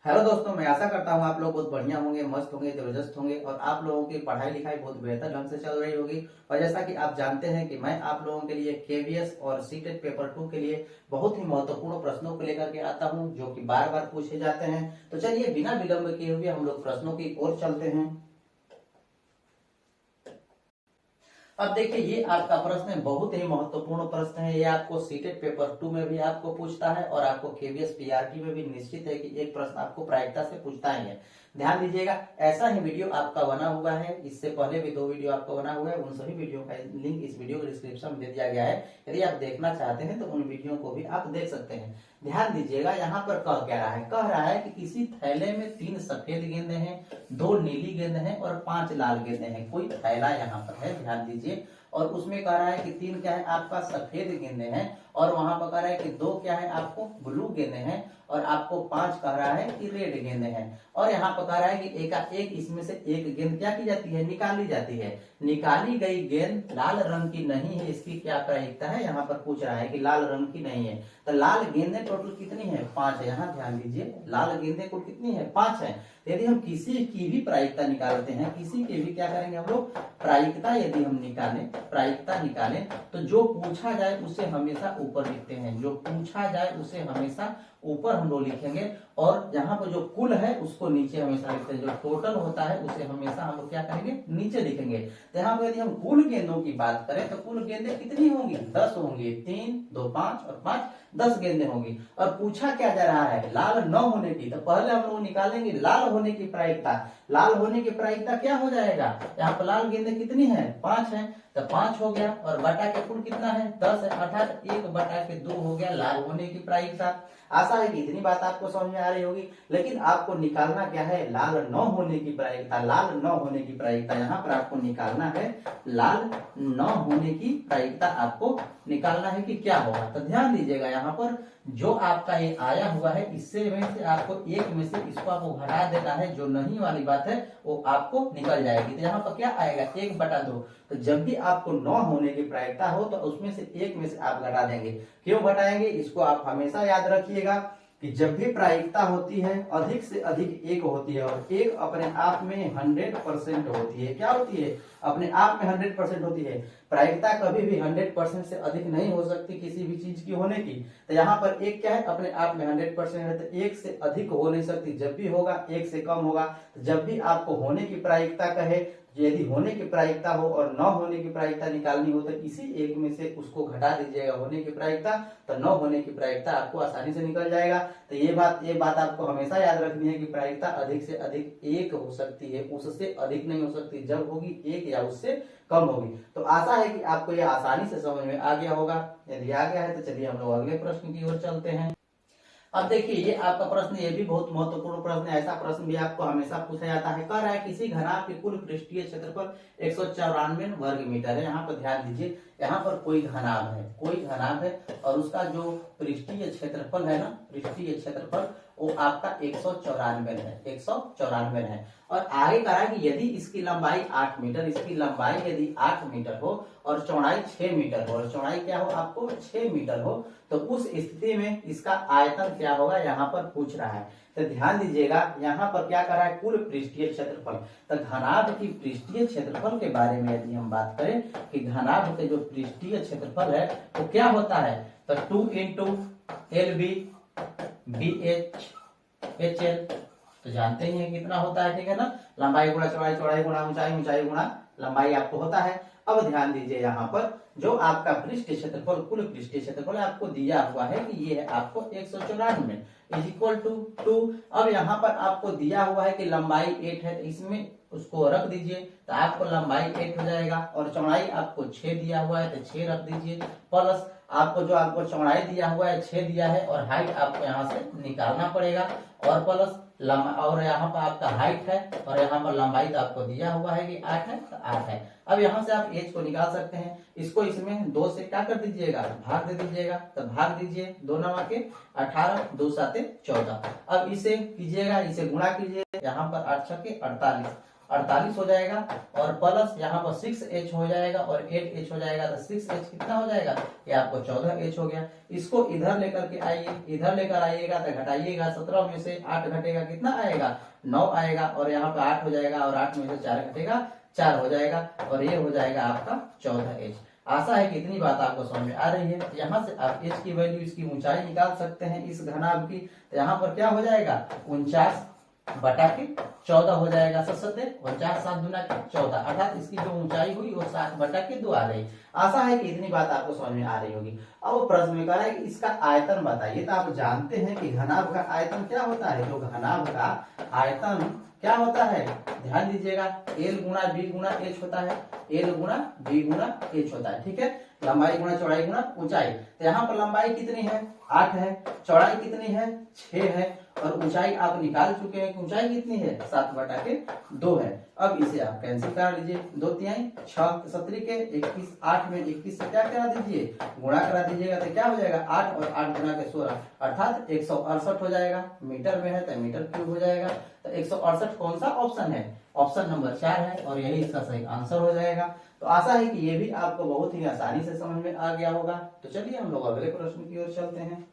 Hello दोस्तों, मैं आशा करता हूँ आप लोग बहुत बढ़िया होंगे, मस्त होंगे, जबरदस्त होंगे और आप लोगों की पढ़ाई लिखाई बहुत बेहतर ढंग से चल रही होगी। और जैसा कि आप जानते हैं कि मैं आप लोगों के लिए केवीएस और सीटेट पेपर 2 के लिए बहुत ही महत्वपूर्ण प्रश्नों को लेकर के आता हूँ, जो कि बार बार पूछे जाते हैं। तो चलिए बिना विलंब किए हुए हम लोग प्रश्नों की ओर चलते हैं। अब देखिए, ये आपका प्रश्न बहुत ही महत्वपूर्ण प्रश्न है। ये आपको सीटेट पेपर 2 में भी आपको पूछता है और आपको केवीएस पीआरटी में भी निश्चित है कि एक प्रश्न आपको प्रायिकता से पूछता ही है। ध्यान दीजिएगा, ऐसा ही वीडियो आपका बना हुआ है, इससे पहले भी 2 वीडियो आपका बना हुआ है। उन सभी वीडियो का लिंक इस वीडियो के डिस्क्रिप्शन में दे दिया गया है। यदि आप देखना चाहते हैं तो उन वीडियो को भी आप देख सकते हैं। ध्यान दीजिएगा, यहाँ पर कह क्या रहा है, कह रहा है कि किसी थैले में 3 सफेद गेंदे हैं, 2 नीली गेंद हैं और 5 लाल गेंदे हैं। कोई थैला यहाँ पर है, ध्यान दीजिए। और उसमें कह रहा है कि 3 क्या है आपका सफेद गेंदे हैं और वहां पर कह रहा है कि 2 क्या है आपको ब्लू गेंदे हैं और आपको 5 कह रहा है कि रेड गेंदे हैं। और यहाँ पर कह रहा है कि एक इसमें से एक गेंद क्या की जाती है, निकाली जाती है। निकाली गई गेंद लाल रंग की नहीं है, इसकी क्या प्रायिकता है, यहाँ पर पूछ रहा है कि लाल रंग की नहीं है। तो लाल गेंदे टोटल कितनी है, 5 है। यहाँ ध्यान दीजिए, लाल गेंदे कुल कितनी है, 5 है। यदि हम किसी की भी प्रायिकता निकालते हैं, किसी के भी क्या करेंगे हम लोग, प्रायिकता यदि हम प्रायिकता निकालें तो जो पूछा जाए उसे हमेशा ऊपर लिखते हैं। जो पूछा जाए उसे हमेशा ऊपर हम लोग लिखेंगे और यहाँ पर जो कुल है उसको नीचे हमेशा लिखते हैं। जो टोटल होता है उसे हमेशा हम लोग क्या करेंगे, नीचे लिखेंगे। तो यहाँ पर यदि हम कुल गेंदों की बात करें तो कुल गेंदें कितनी होंगी, 10 होंगी। 3 2 5 और 5 10 गेंदें होंगी। और पूछा क्या जा रहा है, लाल न होने की। तो पहले हम लोग निकालेंगे लाल होने की प्रायिकता। लाल होने की प्रायिकता क्या हो जाएगा, यहाँ पर लाल गेंदें कितनी है, 5 है। तो 5 हो गया और बटा के कुल कितना है, 10 है, अर्थात 1 बटा के 2 हो गया लाल होने की प्रायिकता। आशा है कि इतनी बात आपको समझ में आ रही होगी। लेकिन आपको निकालना क्या है, लाल न होने की प्रायिकता। लाल न होने की प्रायिकता यहाँ पर आपको निकालना है, लाल न होने की प्रायिकता आपको निकालना है कि क्या होगा। तो ध्यान दीजिएगा, यहाँ पर जो आपका ये आया हुआ है इससे में से आपको एक में से इसको आपको घटा देना है। जो नहीं वाली बात है वो आपको निकल जाएगी। तो यहाँ पर क्या आएगा, 1/2। तो जब भी आपको 9 होने की प्रायिकता हो तो उसमें से एक में से आप घटा देंगे। क्यों घटाएंगे, इसको आप हमेशा याद रखिएगा कि जब भी प्रायिकता होती है अधिक से अधिक एक होती है और एक अपने आप में 100% होती है। क्या होती है, अपने आप में 100% होती है। प्रायिकता कभी भी 100% से अधिक नहीं हो सकती किसी भी चीज की होने की। तो यहाँ पर एक क्या है, अपने आप में 100% है, तो एक से अधिक हो नहीं सकती। जब भी होगा एक से कम होगा। तो जब भी आपको होने की प्रायिकता कहे, यदि होने की प्रायिकता हो और न होने की प्रायिकता निकालनी हो तो इसी एक में से उसको घटा दीजिएगा होने की प्रायिकता। तो न होने की प्रायिकता आपको आसानी से निकल जाएगा। तो ये बात आपको हमेशा याद रखनी है कि प्रायिकता अधिक से अधिक एक हो सकती है, उससे अधिक नहीं हो सकती। जब होगी एक या उससे कम होगी। तो आशा है कि आपको यह आसानी से समझ में आ गया होगा। यदि आ गया है तो चलिए हम लोग अगले प्रश्न की ओर चलते हैं। अब देखिए, ये आपका प्रश्न ये भी बहुत महत्वपूर्ण प्रश्न है। ऐसा प्रश्न भी आपको हमेशा पूछा जाता है। कह रहा है किसी घनाभ के कुल पृष्ठीय क्षेत्रफल 194 वर्ग मीटर है। यहाँ पर ध्यान दीजिए, यहाँ पर कोई घनाभ है और उसका जो पृष्ठीय क्षेत्रफल है ना, पृष्ठीय क्षेत्रफल वो आपका 194 है। और आगे कह रहा है कि यदि इसकी लंबाई 8 मीटर, इसकी लंबाई यदि 8 मीटर हो और चौड़ाई 6 मीटर हो, और चौड़ाई क्या हो आपको 6 मीटर हो, तो उस स्थिति में इसका आयतन क्या होगा, यहाँ पर पूछ रहा है। तो ध्यान दीजिएगा, यहाँ पर क्या कर रहा है, कुल पृष्ठीय क्षेत्रफल। तो घनाभ की पृष्ठीय क्षेत्रफल के बारे में यदि हम बात करें कि घनाभ के जो पृष्ठीय क्षेत्रफल है तो क्या होता है, तो 2 × LB BH HL। तो जानते ही हैं कितना होता है, ठीक है ना, लंबाई गुणा चौड़ाई, चौड़ाई गुणा ऊंचाई, ऊंचाई गुणा लंबाई आपको होता है। अब ध्यान दीजिए, यहाँ पर जो आपका पृष्ठीय क्षेत्रफल, कुल पृष्ठीय क्षेत्रफल आपको दिया हुआ है कि ये है आपको 194 = 2। अब यहाँ पर आपको दिया हुआ है कि लंबाई 8 है, इसमें उसको रख दीजिए तो आपको लंबाई 8 हो जाएगा और चौड़ाई आपको 6 दिया हुआ है तो 6 रख दीजिए, प्लस आपको चौड़ाई दिया हुआ है 6 दिया है और हाइट आपको यहाँ से निकालना पड़ेगा और प्लस और यहाँ पर आपका हाइट है और यहाँ पर लंबाई तो आपको दिया हुआ है कि 8 है तो 8 है। अब यहाँ से आप एच को निकाल सकते हैं। इसको इसमें 2 से क्या कर दीजिएगा, भाग दे दीजिएगा। तो भाग दीजिए, 2 9 के 18, 2 7 14। अब इसे कीजिएगा, इसे गुणा कीजिए, यहाँ पर 8 6 के 48 48 हो जाएगा, और प्लस यहाँ पर 6h हो जाएगा और 8h हो जाएगा, तो 6h कितना हो जाएगा, ये आपको 14h हो गया। इसको इधर लेकर के आइए, इधर लेकर आइएगा तो घटाइएगा, 17 में से 8 घटेगा कितना आएगा, 9 आएगा, और यहाँ पे 8 हो जाएगा, और 8 में से 4 घटेगा 4 हो जाएगा, और ये हो जाएगा आपका 14h। आशा है कि इतनी बात आपको समझ में आ रही है। यहाँ से आप h की वैल्यू, इसकी ऊंचाई निकाल सकते हैं इस घनाभ की, तो यहाँ पर क्या हो जाएगा 49/14 हो जाएगा। 49 7 दूना 14, अर्थात इसकी जो ऊंचाई हुई वो 7/2 आ गई। आशा है कि इतनी बात आपको समझ में आ रही होगी। अब प्रश्न में कह रहा है कि इसका आयतन बताइए, तो आप जानते हैं कि घनाभ का आयतन क्या होता है, जो घनाभ का आयतन क्या होता है, ध्यान दीजिएगा, L गुणा B गुणा H होता है, L गुणा B गुणा H होता है, ठीक है, लंबाई गुणा चौड़ाई गुणा ऊंचाई। तो यहाँ पर लंबाई कितनी है 8 है, चौड़ाई कितनी है 6 है, और ऊंचाई आप निकाल चुके हैं, ऊंचाई कितनी है 7/2 है। अब इसे आप कैंसिल करा लीजिए, 2 तिहाई 6 17 के 21, 8 में 21 से क्या करा दीजिए, गुणा करा दीजिएगा, तो क्या हो जाएगा 8 और 8 गुणा के 16, अर्थात 168 हो जाएगा। मीटर में है तो मीटर क्यूब हो जाएगा। तो 168 कौन सा ऑप्शन है, ऑप्शन नंबर 4 है, और यही इसका सही आंसर हो जाएगा। तो आशा है कि ये भी आपको बहुत ही आसानी से समझ में आ गया होगा। तो चलिए हम लोग अगले प्रश्न की ओर चलते हैं।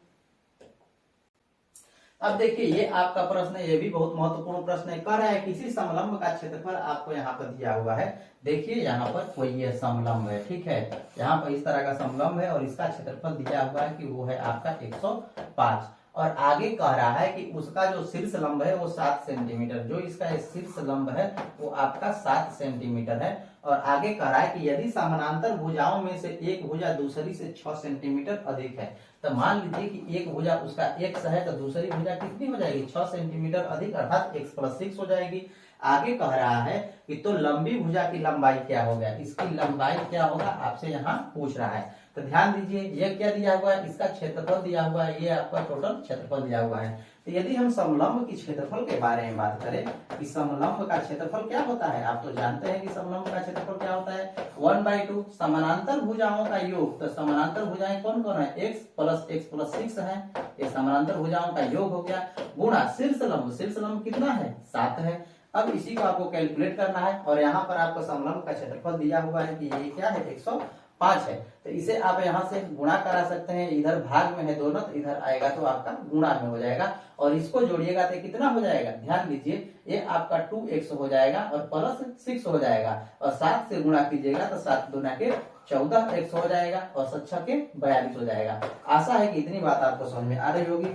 अब देखिए ये आपका प्रश्न है, ये भी बहुत महत्वपूर्ण प्रश्न है। कह रहा है किसी समलंब का क्षेत्रफल आपको यहाँ पर दिया हुआ है। देखिए यहाँ पर कोई ये समलंब है, ठीक है, यहाँ पर इस तरह का समलंब है, और इसका क्षेत्रफल दिया हुआ है कि वो है आपका 105, और आगे कह रहा है कि उसका जो शीर्ष लंब है वो 7 सेंटीमीटर, जो इसका शीर्ष लंब है वो आपका 7 सेंटीमीटर है। और आगे कह रहा है कि यदि समानांतर भुजाओं में से एक भुजा दूसरी से 6 सेंटीमीटर अधिक है, तो मान लीजिए कि एक भुजा उसका x है, तो दूसरी भुजा कितनी हो जाएगी 6 सेंटीमीटर अधिक, अर्थात x + 6 हो जाएगी। आगे कह रहा है कि तो लंबी भुजा की लंबाई क्या होगा, इसकी लंबाई क्या होगा आपसे यहाँ पूछ रहा है। तो ध्यान दीजिए ये क्या दिया हुआ है, इसका क्षेत्रफल दिया हुआ है, ये आपका टोटल क्षेत्रफल दिया हुआ है। तो यदि हम समलंब की क्षेत्रफल के बारे में बात करें कि समलंब का क्षेत्रफल क्या होता है, आप तो जानते हैं कि समलंब का क्षेत्रफल क्या होता है 1/2 समानांतर भुजाओं का योग। तो समानांतर भुजाएं कौन कौन है, x + 6 है, ये समानांतर भुजाओं का योग हो गया, गुणा शीर्ष लंब कितना है 7 है। अब इसी को आपको कैलकुलेट करना है, और यहाँ पर आपको समलंब का क्षेत्रफल दिया हुआ है कि ये क्या है 105 है। तो इसे आप यहाँ से गुणा करा सकते हैं, इधर भाग में है दोनों, तो इधर आएगा तो आपका गुणा में हो जाएगा, और इसको जोड़िएगा तो कितना हो जाएगा, ध्यान दीजिए ये आपका 2x हो जाएगा और +6 हो जाएगा, और 7 से गुणा कीजिएगा तो 7 दूना के 14x हो जाएगा, और 7 के 42 हो जाएगा। आशा है कि इतनी बात आपको समझ में आ रही होगी।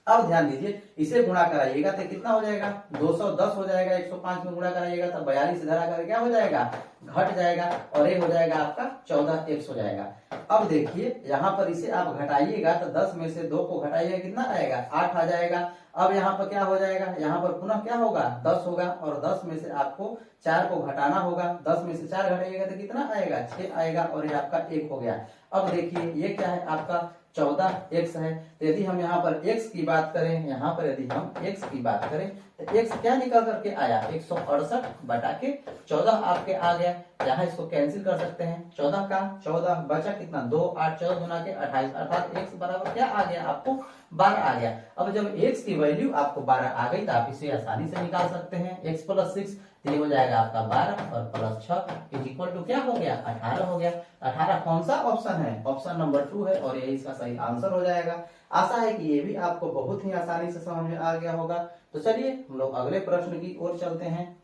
अब ध्यान दीजिए इसे गुणा कराइएगा तो कितना हो जाएगा 210 हो जाएगा, 105 में गुणा कराइएगा तो 42 इधर आकर क्या हो जाएगा घट जाएगा, और ये हो जाएगा आपका 14x हो जाएगा। अब देखिए यहाँ पर इसे आप घटाइएगा तो 10 में से 2 को घटाइएगा कितना आएगा 8 आ जाएगा। अब यहाँ पर क्या हो जाएगा, यहाँ पर पुनः क्या होगा 10 होगा, और 10 में से आपको 4 को घटाना होगा, 10 में से 4 घटाइएगा तो कितना आएगा 6 आएगा, और ये आपका 1 हो गया। अब देखिए ये क्या है आपका 14x है। तो यदि हम यहाँ पर x की बात करें, यहाँ पर यदि हम x की बात करें तो x क्या निकल करके आया 168/14 आपके आ गया। यहाँ इसको कैंसिल कर सकते हैं, 14 का 14 बचा कितना 2 8 14 गुना के 28, अर्थात x बराबर क्या आ गया आपको 12 आ गया। अब जब x की वैल्यू आपको 12 आ गई तो आप इसे आसानी से निकाल सकते हैं, x + 6 तो ये हो जाएगा आपका 12 और +6 = क्या हो गया 18 हो गया। 18 कौन सा ऑप्शन है, ऑप्शन नंबर 2 है, और यही इसका सही आंसर हो जाएगा। आशा है कि ये भी आपको बहुत ही आसानी से समझ में आ गया होगा। तो चलिए हम लोग अगले प्रश्न की ओर चलते हैं।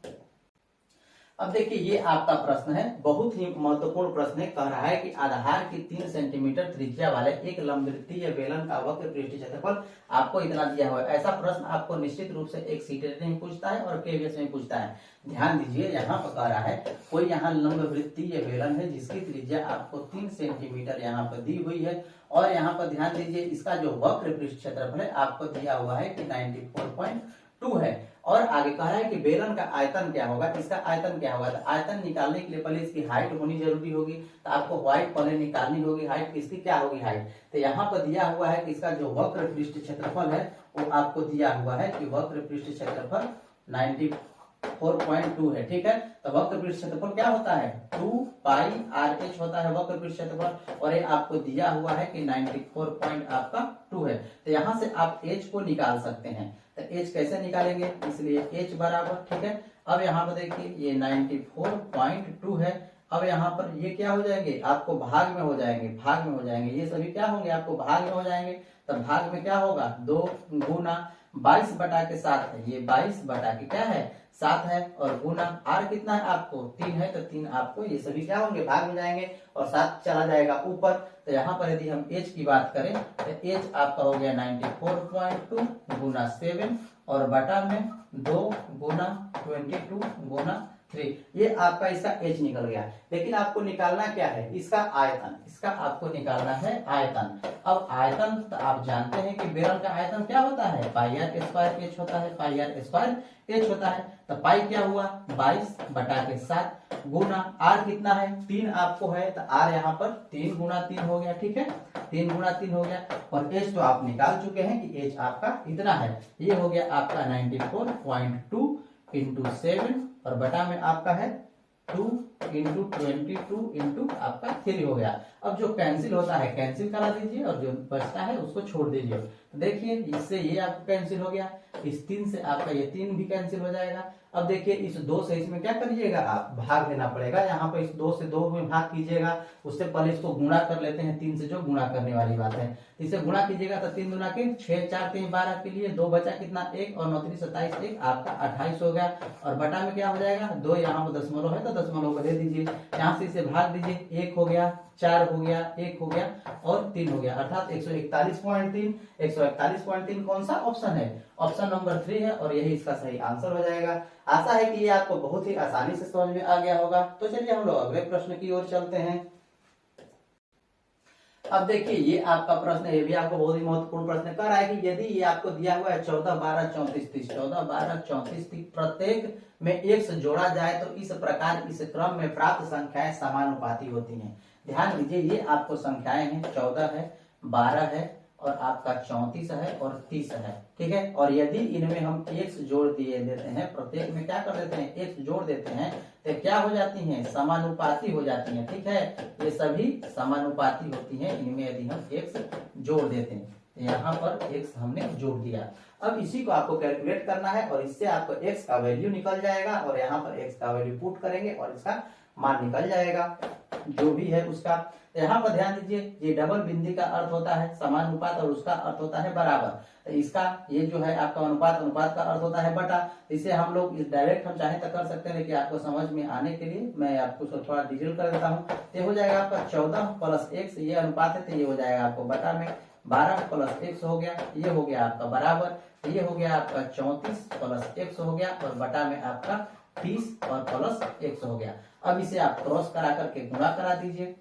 अब देखिए ये आपका प्रश्न है, बहुत ही महत्वपूर्ण प्रश्न है। कह रहा है कि आधार की 3 सेंटीमीटर त्रिज्या वाले एक लंबवृत्तीय बेलन का वक्र पृष्ठ क्षेत्रफल आपको इतना दिया हुआ है। ऐसा प्रश्न आपको निश्चित रूप से एक सीटेट में पूछता है और केवीएस में पूछता है। ध्यान दीजिए यहाँ पर कह रहा है कोई यहाँ लंबवृत्तीय बेलन है जिसकी त्रिज्या आपको 3 सेंटीमीटर यहाँ पर दी हुई है, और यहाँ पर ध्यान दीजिए इसका जो वक्र पृष्ठ क्षेत्रफल है आपको दिया हुआ है कि 94.2 है। और आगे कह रहा है कि बेलन का आयतन क्या होगा, इसका आयतन क्या होगा। तो आयतन निकालने के लिए पहले इसकी हाइट होनी जरूरी होगी, तो आपको वाइट पहले निकालनी होगी। हाइट इसकी क्या होगी हाइट, तो यहाँ पर दिया हुआ है कि इसका जो वक्र पृष्ठ क्षेत्रफल है वो आपको दिया हुआ है कि वक्र पृष्ठ क्षेत्रफल 94 94.2 है, ठीक है। तो वक्र पृष्ठ क्षेत्रफल क्या होता है 2 पाई आर एच होता है वक्र पृष्ठ क्षेत्रफल, और ये आपको दिया हुआ है कि 94.2 है। तो यहाँ से आप एच को निकाल सकते हैं। तो एच कैसे निकालेंगे, इसलिए एच बराबर, ठीक है। अब यहाँ पर देखिए ये 94.2 है। अब यहाँ पर ये क्या हो जाएंगे, आपको भाग में हो जाएंगे, भाग में हो जाएंगे, ये सभी क्या होंगे, आपको भाग में हो जाएंगे। तब भाग में क्या होगा 2 गुना 22 बटा के 7 है, ये 22 बटा के क्या है 7 है, और गुना आर कितना है आपको 3 है, तो 3 आपको, ये सभी क्या होंगे भाग में जाएंगे और 7 चला जाएगा ऊपर। तो यहाँ पर यदि हम एच की बात करें तो एच आपका हो गया 94.2 गुना 7 और बटा में 2 गुना 22 गुना 3, ये आपका इसका एच निकल गया। लेकिन आपको निकालना क्या है, इसका आयतन, इसका आपको निकालना है आयतन। अब आयतन तो आप जानते हैं कि बेलन का आयतन क्या होता है, पाई आर स्क्वायर एच होता है, पाई आर स्क्वायर एच होता है। तो पाई क्या हुआ 22 बटा के 7 गुना आर कितना है 3 आपको है, तो आर यहाँ पर 3 गुना 3 हो गया, ठीक है, 3 गुना 3 हो गया। और एच तो आप निकाल चुके हैं कि एच आपका इतना है, ये हो गया आपका 94.2 इंटू 7 और बटा में आपका है 2 इंटू 22 इंटू आपका 3 हो गया। अब जो कैंसिल होता है कैंसिल करा दीजिए और जो बचता है उसको छोड़ दीजिए। तो देखिए इससे ये आपका कैंसिल हो गया, इस 3 से आपका ये 3 भी कैंसिल हो जाएगा। अब देखिए इस 2 से इसमें क्या करिएगा, आप भाग देना पड़ेगा। यहाँ पर इस 2 से 2 में भाग कीजिएगा, उससे पहले इसको गुणा कर लेते हैं 3 से, जो गुणा करने वाली बात है। इसे गुणा कीजिएगा तो 3 गुना के 6 4 3 12 के लिए 2 बचा कितना 1 और 9 3 27 1 आपका 28 हो गया। और बटा में क्या हो जाएगा 2, यहाँ पर दशमलव है तो दशमलव को दे दीजिए, यहाँ से इसे भाग दीजिए, 1 हो गया 4 हो गया 1 हो गया और 3 हो गया, अर्थात 141.3। 141.3 कौन सा ऑप्शन है, ऑप्शन नंबर 3 है, और यही इसका सही आंसर हो जाएगा। आशा है कि ये आपको बहुत ही आसानी से समझ में आ गया होगा। तो चलिए हम लोग अगले प्रश्न की ओर चलते हैं। अब देखिए ये आपका प्रश्न है, ये भी आपको बहुत ही महत्वपूर्ण प्रश्न कर रहा है कि यदि ये आपको दिया हुआ है 14 12 34 30 14 12 34 30 प्रत्येक में एक से जोड़ा जाए तो इस प्रकार इस क्रम में प्राप्त संख्याएं समानुपाती होती हैं। ध्यान दीजिए ये आपको संख्याएं हैं 14 है 12 है और आपका 34 है और 30 है, ठीक है। और यदि इनमें हम x जोड़ दिए देते हैं, प्रत्येक में क्या कर देते हैं x जोड़ देते हैं, तो क्या हो जाती हैं समानुपाती हो जाती हैं, ठीक है। ये सभी समानुपाती होती हैं इनमें यदि हम x जोड़ देते हैं। यहाँ पर x हमने जोड़ दिया। अब इसी को आपको कैलकुलेट करना है और इससे आपको x का वैल्यू निकल जाएगा और यहाँ पर x का वैल्यू पुट करेंगे और इसका मान निकल जाएगा जो भी है उसका। यहाँ पर ध्यान दीजिए ये डबल बिंदी का अर्थ होता है समानुपात और उसका अर्थ होता है बराबर। तो इसका ये जो है आपका अनुपात, अनुपात का अर्थ होता है बटा। इसे हम लोग इस डायरेक्ट हम चाहे तो कर सकते हैं, लेकिन आपको समझ में आने के लिए मैं आपको थोड़ा डिटेल कर देता हूँ। ये हो जाएगा आपका 14 प्लस x, ये अनुपात है तो ये हो जाएगा आपको बटा में 12 प्लस x हो गया, ये हो गया आपका बराबर, ये हो गया आपका 34 प्लस x हो गया और बटा में आपका 30 और प्लस x हो गया। अब इसे आप क्रॉस करा करके गुणा करा दीजिए।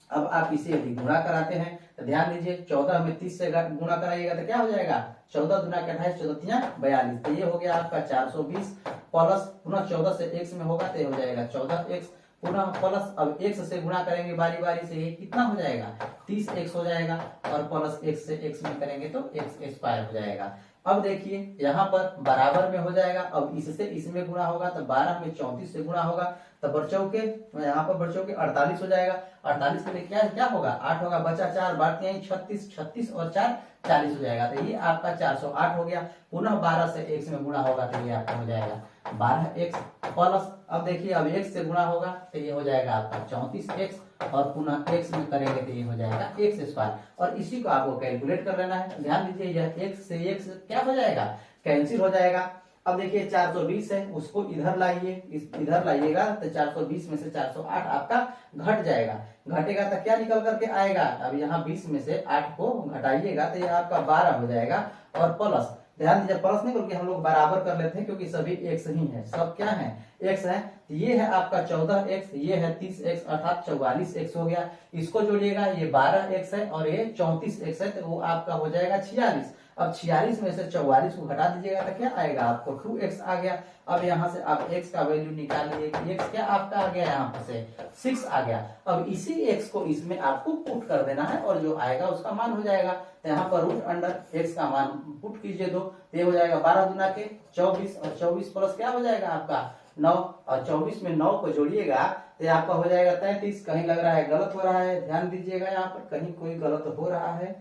अब आप इसे यदि गुणा कराते हैं तो ध्यान दीजिए 14 में 30 से गुणा कराइएगा तो क्या हो जाएगा 14 गुना के 28 14 42, तो ये हो गया आपका 420 प्लस पुनः 14 से x में होगा तो हो जाएगा 14x पुनः प्लस अब x से गुणा करेंगे बारी बारी से, ये कितना हो जाएगा 30x हो जाएगा और प्लस x से x में करेंगे तो x स्क्वायर हो जाएगा। अब देखिए यहाँ पर बराबर में हो जाएगा, अब इससे इसमें गुणा होगा तो 12 में 34 से गुणा होगा तो बरचौके यहाँ पर बरचौके 48 हो जाएगा। 48 के लिए क्या क्या होगा 8 होगा, बचा 4 बारते हैं 36, 36 और 4 40 हो जाएगा। तो ये आपका 408 हो गया। पुनः 12 से x में गुणा होगा तो ये आपका हो जाएगा 12x प्लस अब देखिए अब x से गुणा होगा तो ये हो जाएगा आपका 34x और पुनः x में करेंगे तो ये हो जाएगा x स्क्वायर। और इसी को आपको कैलकुलेट कर लेना है। ध्यान दीजिए यह x से x क्या हो जाएगा कैंसिल हो जाएगा। अब देखिए 420 है उसको इधर लाइए, इधर लाइएगा तो 420 में से 408 आपका घट जाएगा, घटेगा तो क्या निकल करके आएगा, अब यहाँ 20 में से 8 को घटाइएगा तो ये आपका 12 हो जाएगा और प्लस ध्यान दीजिए प्लस नहीं करके हम लोग बराबर कर लेते हैं क्योंकि सभी x ही है, सब क्या है x है। ये है आपका 14x, ये है 30x अर्थात 44x हो गया। इसको जोड़िएगा ये 12x है और ये 34x है तो वो आपका हो जाएगा 46। अब 46 में से 44 को घटा दीजिएगा तो क्या आएगा आपको 2x आ गया। अब यहाँ से आप x का वैल्यू निकालिए कि x क्या आपका आ गया, यहाँ से 6 आ गया। अब इसी x को इसमें आपको पुट कर देना है और जो आएगा उसका मान हो जाएगा। तो यहाँ पर रूट अंडर x का मान पुट कीजिए 2, तो ये हो जाएगा 12 गुना के 24 और 24 प्लस क्या हो जाएगा आपका 9 और 24 में 9 को जोड़िएगा तो आपका हो जाएगा 33। कहीं लग रहा है गलत हो रहा है, ध्यान दीजिएगा यहाँ पर कहीं कोई गलत हो रहा है,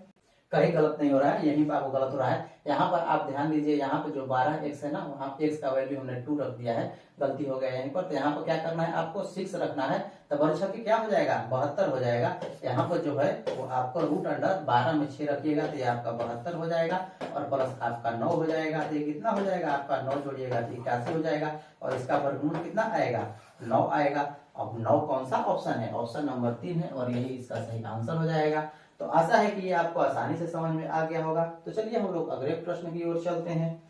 कहीं गलत नहीं हो रहा है, यहीं पर आपको गलत हो रहा है। यहाँ पर आप ध्यान दीजिए, यहाँ पे जो 12x है ना, वहाँ x का वैल्यू हमने 2 रख दिया है, गलती हो गया यहीं पर। तो यहाँ पर क्या करना है आपको 6 रखना है, तो बर्छा की क्या हो जाएगा 72 हो जाएगा। यहाँ पर जो है वो आपको रूट अंडर 12 में 6 रखिएगा तो ये आपका 72 हो जाएगा और प्लस आपका 9 हो जाएगा। तो ये कितना हो जाएगा आपका 9 जोड़िएगा तो 81 हो जाएगा और इसका वर्गमूल कितना आएगा 9 आएगा। अब 9 कौन सा ऑप्शन है, ऑप्शन नंबर 3 है और यही इसका सही आंसर हो जाएगा। तो आशा है कि ये आपको आसानी से समझ में आ गया होगा। तो चलिए हम लोग अगले प्रश्न की ओर चलते हैं।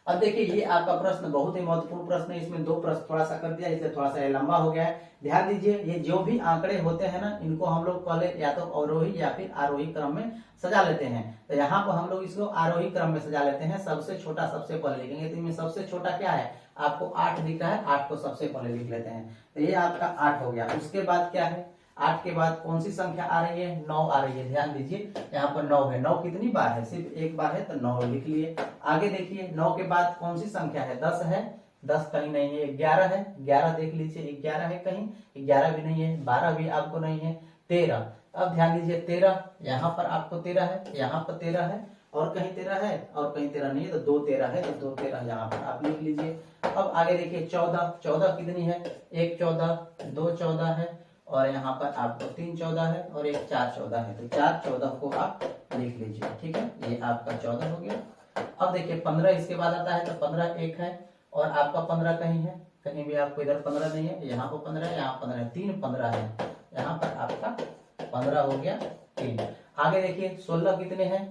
अब देखिए ये आपका प्रश्न बहुत ही महत्वपूर्ण प्रश्न है, इसमें 2 प्रश्न थोड़ा सा कर दिया, इसलिए थोड़ा सा लंबा हो गया है। ध्यान दीजिए, ये जो भी आंकड़े होते हैं ना, इनको हम लोग पहले या तो अवरोही या फिर आरोही क्रम में सजा लेते हैं। तो यहाँ पर हम लोग इसको आरोही क्रम में सजा लेते हैं, सबसे छोटा सबसे पहले लिखेंगे। तो इनमें सबसे छोटा क्या है आपको 8 दिख रहा है, 8 को सबसे पहले लिख लेते हैं। तो ये आपका 8 हो गया। उसके बाद क्या है, 8 के बाद कौन सी संख्या आ रही है 9 आ रही है। ध्यान दीजिए यहाँ पर 9 है, 9 कितनी बार है सिर्फ एक बार है तो 9 लिख लिए। आगे देखिए 9 के बाद कौन सी संख्या है 10 है, 10 कहीं नहीं है। 11 है, 11 देख लीजिए 11 है कहीं, 11 भी नहीं है। 12 भी आपको नहीं है। 13, अब ध्यान दीजिए 13 यहाँ पर आपको 13 है, यहाँ पर 13 है और कहीं 13 है और कहीं 13 नहीं है, तो 2 13 है तो 2 13 यहाँ पर आप लिख लीजिए। अब आगे देखिए 14, 14 कितनी है 1 14, 2 14 है और यहाँ पर आपको 3 14 है और एक 4 14 है। तो 4 14 को आप लिख लीजिए, ठीक है। ये आपका 14 हो गया। अब देखिए 15 इसके बाद आता है, तो 15 एक है और आपका 15 कहीं है, कहीं भी आपको इधर 15 नहीं है। यहाँ पर 15 है, यहाँ 15 है, 3 15 है, यहाँ पर आपका 15 हो गया 3। आगे देखिए 16 कितने हैं,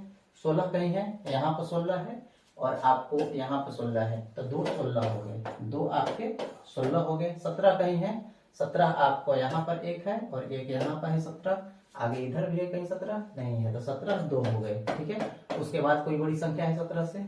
16 कहीं है, यहाँ पर 16 है और आपको यहाँ पर 16 है, तो 2 16 हो गए, 2 आपके 16 हो गए। 17 कहीं है, 17 आपको यहाँ पर एक है और एक यहाँ पर है 17, आगे इधर भी है कहीं 17 नहीं है, तो 17 2 हो गए, ठीक है। उसके बाद कोई बड़ी संख्या है 17 से,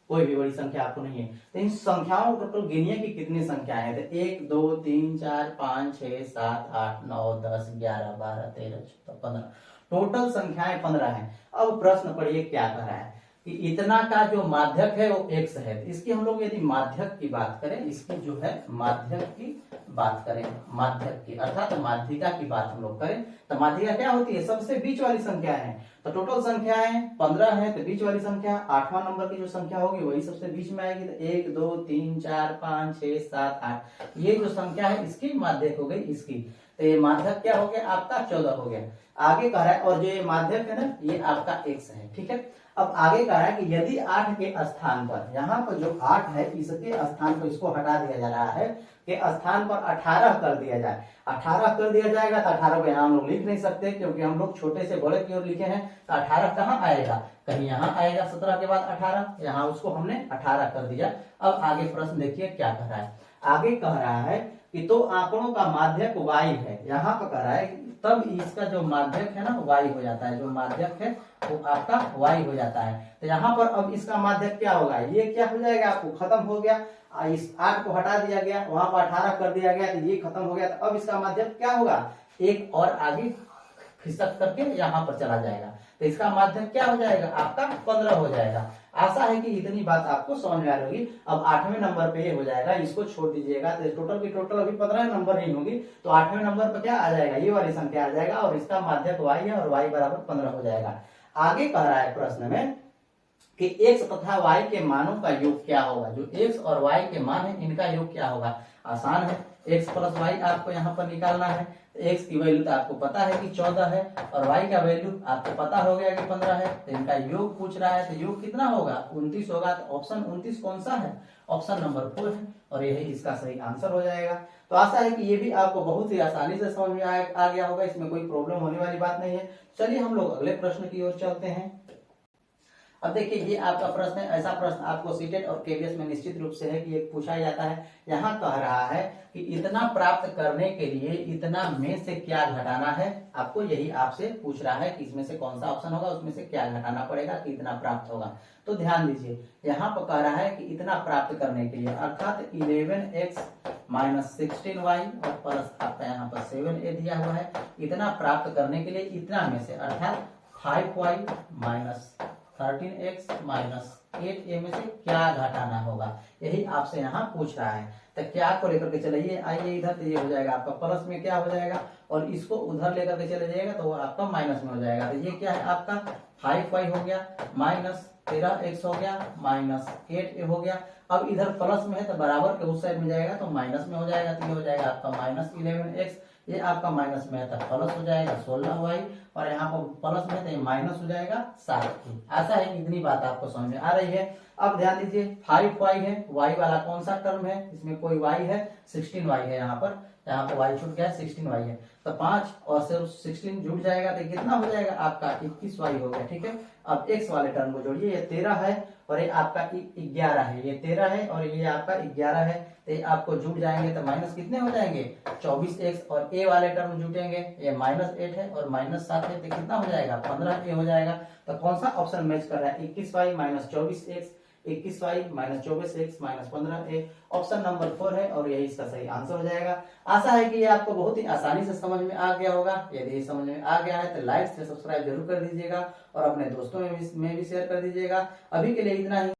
कोई भी बड़ी संख्या आपको नहीं है। तो इन संख्याओं को टोटल गिनिए कि कितनी संख्या है। तो 1 2 3 4 5 6 7 8 9 10 11 12 13 14 15, टोटल संख्याएं 15 है। अब प्रश्न पढ़िए क्या कर रहा है कि इतना का जो माध्यक है वो x है। इसकी हम लोग यदि माध्यक की बात करें, इसकी जो है माध्यक की बात करें, माध्यक की अर्थात माध्यिका की बात हम लोग करें, तो माध्यिका क्या होती है सबसे बीच वाली संख्या है। तो टोटल संख्या है 15 है, तो बीच वाली संख्या 8वां नंबर की जो संख्या होगी वही सबसे बीच में आएगी। तो 1 2 3 4 5 6 7 8 ये जो संख्या है इसकी माध्यक हो गई इसकी। तो ये माध्यक क्या हो गया आपका 14 हो गया। आगे कह रहा है और जो ये माध्यक है ना ये आपका x है, ठीक है। अब आगे कह रहा है कि यदि 8 के स्थान पर, यहाँ पर जो 8 है इसके स्थान पर इसको हटा दिया जा रहा है, के स्थान पर 18 कर दिया जाए। 18 कर दिया जाएगा तो 18 को यहाँ हम लोग लिख नहीं सकते क्योंकि हम लोग छोटे से बड़े की ओर लिखे हैं। तो 18 कहाँ आएगा, कहीं यहाँ आएगा, 17 के बाद 18, यहाँ उसको हमने 18 कर दिया। अब आगे प्रश्न देखिए क्या कह रहा है। आगे कह रहा है कि तो आंकड़ों का माध्यक y है, यहाँ पर कह रहा है तब इसका जो माध्यक है ना y हो जाता है, जो माध्यक है वो आपका y हो जाता है। तो यहाँ पर अब इसका माध्यक क्या होगा, ये क्या हो जाएगा आपको खत्म हो गया, इस 8 को हटा दिया गया, वहां पर 18 कर दिया गया, तो ये खत्म हो गया। तो अब इसका माध्यक क्या होगा, एक और आगे खिसक करके यहाँ पर चला जाएगा, तो इसका माध्यक क्या हो जाएगा आपका 15 हो जाएगा। आशा है कि इतनी बात आपको समझ में आ रही होगी। अब 8वें नंबर पे ये हो जाएगा, इसको छोड़ दीजिएगा, तो टोटल की टोटल अभी 15 नंबर नहीं होगी, तो 8वें नंबर पर क्या आ जाएगा, ये वाली संख्या आ जाएगा और इसका माध्यक y है और y बराबर 15 हो जाएगा। आगे कह रहा है प्रश्न में कि x तथा y के मानों का योग क्या होगा। जो x और y के मान है इनका योग क्या होगा, आसान है, x प्लस y आपको यहाँ पर निकालना है। x की वैल्यू तो आपको पता है कि 14 है और y का वैल्यू आपको पता हो गया कि 15 है, तो इनका योग पूछ रहा है, तो योग कितना होगा 29 होगा। तो ऑप्शन 29 कौन सा है, ऑप्शन नंबर 4 है और यही इसका सही आंसर हो जाएगा। तो आशा है कि ये भी आपको बहुत ही आसानी से समझ में आ गया होगा, इसमें कोई प्रॉब्लम होने वाली बात नहीं है। चलिए हम लोग अगले प्रश्न की ओर चलते हैं। अब देखिए ये आपका प्रश्न है, ऐसा प्रश्न आपको सीटेट और केवीएस में निश्चित रूप से है कि एक पूछा जाता है। यहाँ कह रहा है कि इतना प्राप्त करने के लिए इतना में से क्या घटाना है, आपको यही आपसे पूछ रहा है कि इसमें से कौन सा ऑप्शन होगा, उसमें से क्या घटाना पड़ेगा कि इतना प्राप्त होगा। तो ध्यान दीजिए यहाँ पर कह रहा है कि इतना प्राप्त करने के लिए अर्थात 11x माइनस 16y और प्लस आपका यहाँ पर 7a दिया हुआ है। इतना प्राप्त करने के लिए इतना में से अर्थात 5y minus 13x minus 8a में से क्या घटाना होगा, यही आपसे यहाँ पूछ रहा है। तो क्या को लेकर के चलिए, आइए इधर, तो ये हो जाएगा आपका प्लस में क्या हो जाएगा, और इसको उधर लेकर के चले जाएगा तो वो आपका माइनस में हो जाएगा। तो ये क्या है आपका 5y हो गया माइनस 13x हो गया माइनस 8a हो गया। अब इधर प्लस में है तो बराबर के उस साइड में जाएगा तो माइनस में हो जाएगा। तो ये हो जाएगा आपका माइनस 11x, ये आपका माइनस में है तो प्लस हो जाएगा 16y, और यहाँ पर प्लस में तो ये माइनस हो जाएगा 7। ऐसा है कि इतनी बात आपको समझ में आ रही है। अब ध्यान दीजिए 5y है, y वाला कौन सा टर्म है, इसमें कोई y है, 16y है, यहाँ पर y छूट गया, 16y है। तो 5 और सिर्फ 16 जुड़ जाएगा तो कितना हो जाएगा आपका 21y हो गया। ठीक है, अब x वाले टर्म को जोड़िए, ये 13 है और ये आपका 11 है, ये 13 है और ये आपका 11 है, तो ये आपको जुड़ जाएंगे तो माइनस कितने हो जाएंगे 24x, और a वाले टर्म जुटेंगे, ये माइनस 8 है और माइनस 7 है, तो कितना हो जाएगा 15a हो जाएगा। तो कौन सा ऑप्शन मैच कर रहा है, 21y minus 24x, 21y minus 24x minus 15a, option number 4 है और यही इसका सही आंसर हो जाएगा। आशा है कि ये आपको बहुत ही आसानी से समझ में आ गया होगा। यदि ये समझ में आ गया है तो लाइक से सब्सक्राइब जरूर कर दीजिएगा और अपने दोस्तों में भी शेयर कर दीजिएगा। अभी के लिए इतना ही।